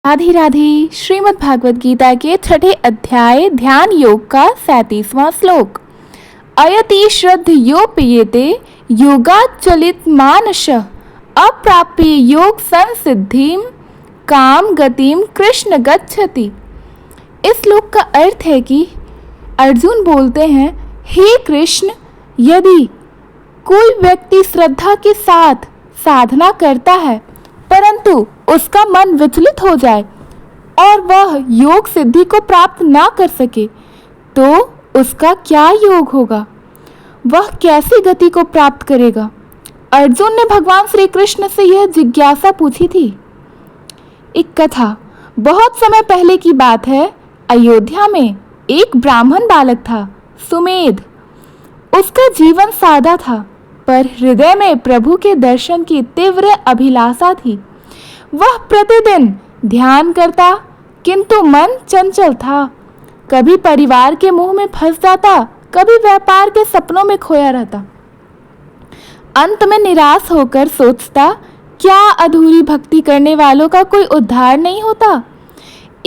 राधे राधे। श्रीमद् भागवत गीता के छठे अध्याय ध्यान योग का 37वां श्लोक। अयति श्रद्धयोपेयते योगात् चलित मानस अप्राप्य योग संसिद्धिम काम गतिम कृष्ण गच्छति। इस श्लोक का अर्थ है कि अर्जुन बोलते हैं, हे कृष्ण, यदि कोई व्यक्ति श्रद्धा के साथ साधना करता है परंतु उसका मन विचलित हो जाए और वह योग सिद्धि को प्राप्त ना कर सके तो उसका क्या योग होगा, वह कैसी गति को प्राप्त करेगा। अर्जुन ने भगवान श्री कृष्ण से यह जिज्ञासा पूछी थी। एक कथा बहुत समय पहले की बात है। अयोध्या में एक ब्राह्मण बालक था, सुमेध। उसका जीवन सादा था पर हृदय में प्रभु के दर्शन की तीव्र अभिलाषा थी। वह प्रतिदिन ध्यान करता किंतु मन चंचल था। कभी परिवार के मुंह में फंस जाता, कभी व्यापार के सपनों में खोया रहता। अंत में निराश होकर सोचता, क्या अधूरी भक्ति करने वालों का कोई उद्धार नहीं होता।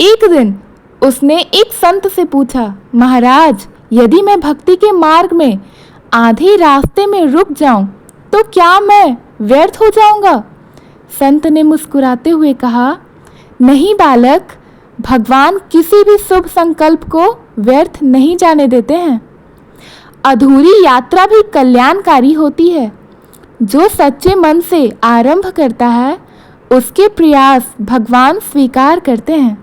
एक दिन उसने एक संत से पूछा, महाराज, यदि मैं भक्ति के मार्ग में आधे रास्ते में रुक जाऊं तो क्या मैं व्यर्थ हो जाऊंगा। संत ने मुस्कुराते हुए कहा, नहीं बालक, भगवान किसी भी शुभ संकल्प को व्यर्थ नहीं जाने देते हैं। अधूरी यात्रा भी कल्याणकारी होती है। जो सच्चे मन से आरंभ करता है उसके प्रयास भगवान स्वीकार करते हैं।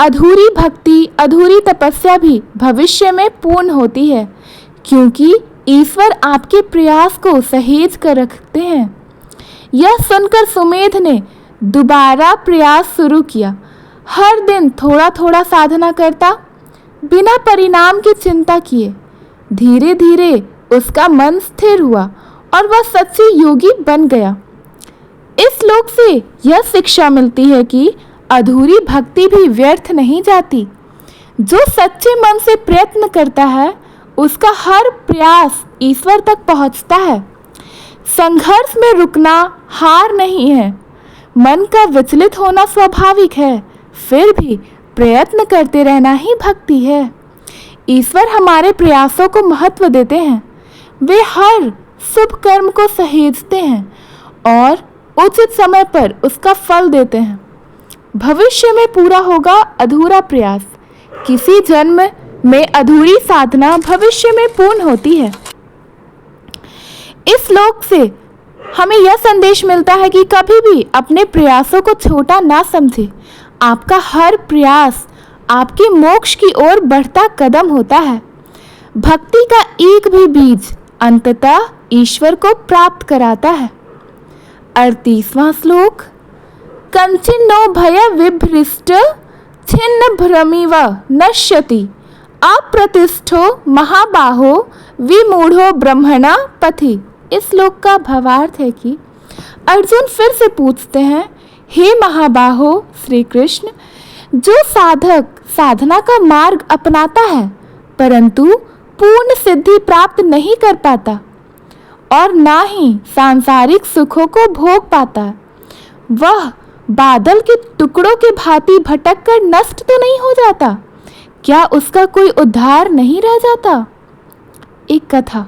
अधूरी भक्ति, अधूरी तपस्या भी भविष्य में पूर्ण होती है क्योंकि ईश्वर आपके प्रयास को सहेज कर रखते हैं। यह सुनकर सुमेध ने दोबारा प्रयास शुरू किया। हर दिन थोड़ा थोड़ा साधना करता, बिना परिणाम की चिंता किए। धीरे धीरे उसका मन स्थिर हुआ और वह सच्ची योगी बन गया। इस श्लोक से यह शिक्षा मिलती है कि अधूरी भक्ति भी व्यर्थ नहीं जाती। जो सच्चे मन से प्रयत्न करता है उसका हर प्रयास ईश्वर तक पहुंचता है। संघर्ष में रुकना हार नहीं है। मन का विचलित होना स्वाभाविक है, फिर भी प्रयत्न करते रहना ही भक्ति है। ईश्वर हमारे प्रयासों को महत्व देते हैं। वे हर शुभ कर्म को सहेजते हैं और उचित समय पर उसका फल देते हैं। भविष्य में पूरा होगा अधूरा प्रयास। किसी जन्म में अधूरी साधना भविष्य में पूर्ण होती है। इस श्लोक से हमें यह संदेश मिलता है कि कभी भी अपने प्रयासों को छोटा ना समझे। आपका हर प्रयास आपके मोक्ष की ओर बढ़ता कदम होता है। भक्ति का एक भी बीज अंततः ईश्वर को प्राप्त कराता है। 38वां श्लोक। कंचिन्नो भय विभ्रष्ट छिन्न भ्रमिव नश्यति अप्रतिष्ठो महाबाहो विमूढ़ो ब्रह्मणा पथि। इस श्लोक का भावार्थ है कि अर्जुन फिर से पूछते हैं, हे महाबाहो श्री कृष्ण, जो साधक साधना का मार्ग अपनाता है परंतु पूर्ण सिद्धि प्राप्त नहीं कर पाता और ना ही सांसारिक सुखों को भोग पाता, वह बादल के टुकड़ों के भांति भटक कर नष्ट तो नहीं हो जाता? क्या उसका कोई उद्धार नहीं रह जाता? एक कथा।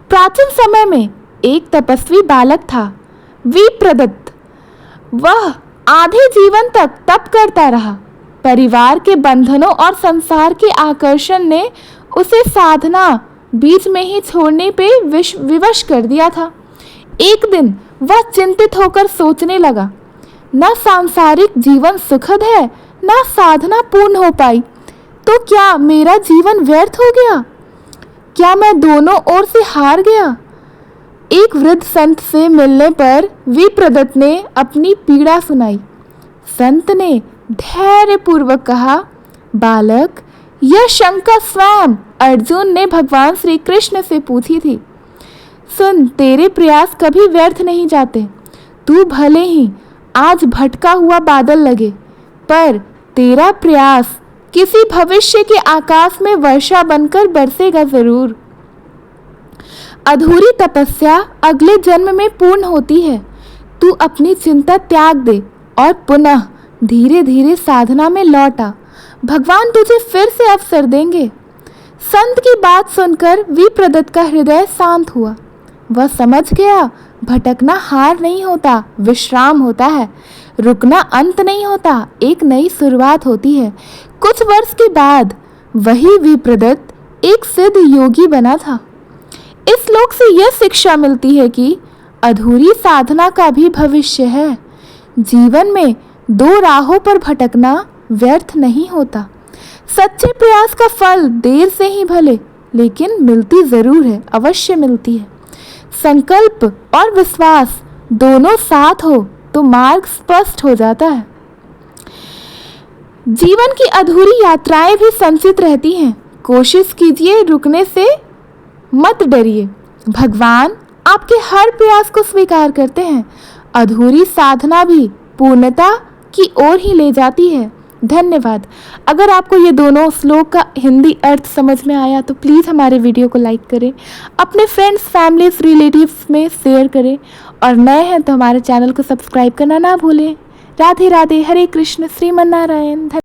प्राचीन समय में एक तपस्वी बालक था, विप्रदत्त। वह आधे जीवन तक तप करता रहा। परिवार के बंधनों और संसार के आकर्षण ने उसे साधना बीच में ही छोड़ने पे विवश कर दिया था। एक दिन वह चिंतित होकर सोचने लगा, न सांसारिक जीवन सुखद है, न साधना पूर्ण हो पाई, तो क्या मेरा जीवन व्यर्थ हो गया? क्या मैं दोनों ओर से हार गया? एक वृद्ध संत से मिलने पर विप्रदत्त ने अपनी पीड़ा सुनाई। संत ने धैर्यपूर्वक कहा, बालक, यह शंका स्वयं अर्जुन ने भगवान श्री कृष्ण से पूछी थी। सुन, तेरे प्रयास कभी व्यर्थ नहीं जाते। तू भले ही आज भटका हुआ बादल लगे, पर तेरा प्रयास किसी भविष्य के आकाश में वर्षा बनकर बरसेगा जरूर। अधूरी तपस्या अगले जन्म में पूर्ण होती है। तू अपनी चिंता त्याग दे और पुनः धीरे धीरे साधना में लौटा, भगवान तुझे फिर से अवसर देंगे। संत की बात सुनकर विप्रदत्त का हृदय शांत हुआ। वह समझ गया, भटकना हार नहीं होता, विश्राम होता है। रुकना अंत नहीं होता, एक नई शुरुआत होती है। कुछ वर्ष के बाद वही विप्रदत्त एक सिद्ध योगी बना था। इस श्लोक से यह शिक्षा मिलती है कि अधूरी साधना का भी भविष्य है। जीवन में दो राहों पर भटकना व्यर्थ नहीं होता। सच्चे प्रयास का फल देर से ही भले, लेकिन मिलती जरूर है, अवश्य मिलती है। संकल्प और विश्वास दोनों साथ हो तो मार्ग स्पष्ट हो जाता है। जीवन की अधूरी यात्राएं भी संचित रहती हैं। कोशिश कीजिए, रुकने से मत डरिए। भगवान आपके हर प्रयास को स्वीकार करते हैं। अधूरी साधना भी पूर्णता की ओर ही ले जाती है। धन्यवाद। अगर आपको ये दोनों श्लोक का हिंदी अर्थ समझ में आया तो प्लीज़ हमारे वीडियो को लाइक करें, अपने फ्रेंड्स, फैमिलीज, रिलेटिव्स में शेयर करें और नए हैं तो हमारे चैनल को सब्सक्राइब करना ना भूलें। राधे राधे, हरे कृष्ण, श्रीमन नारायण।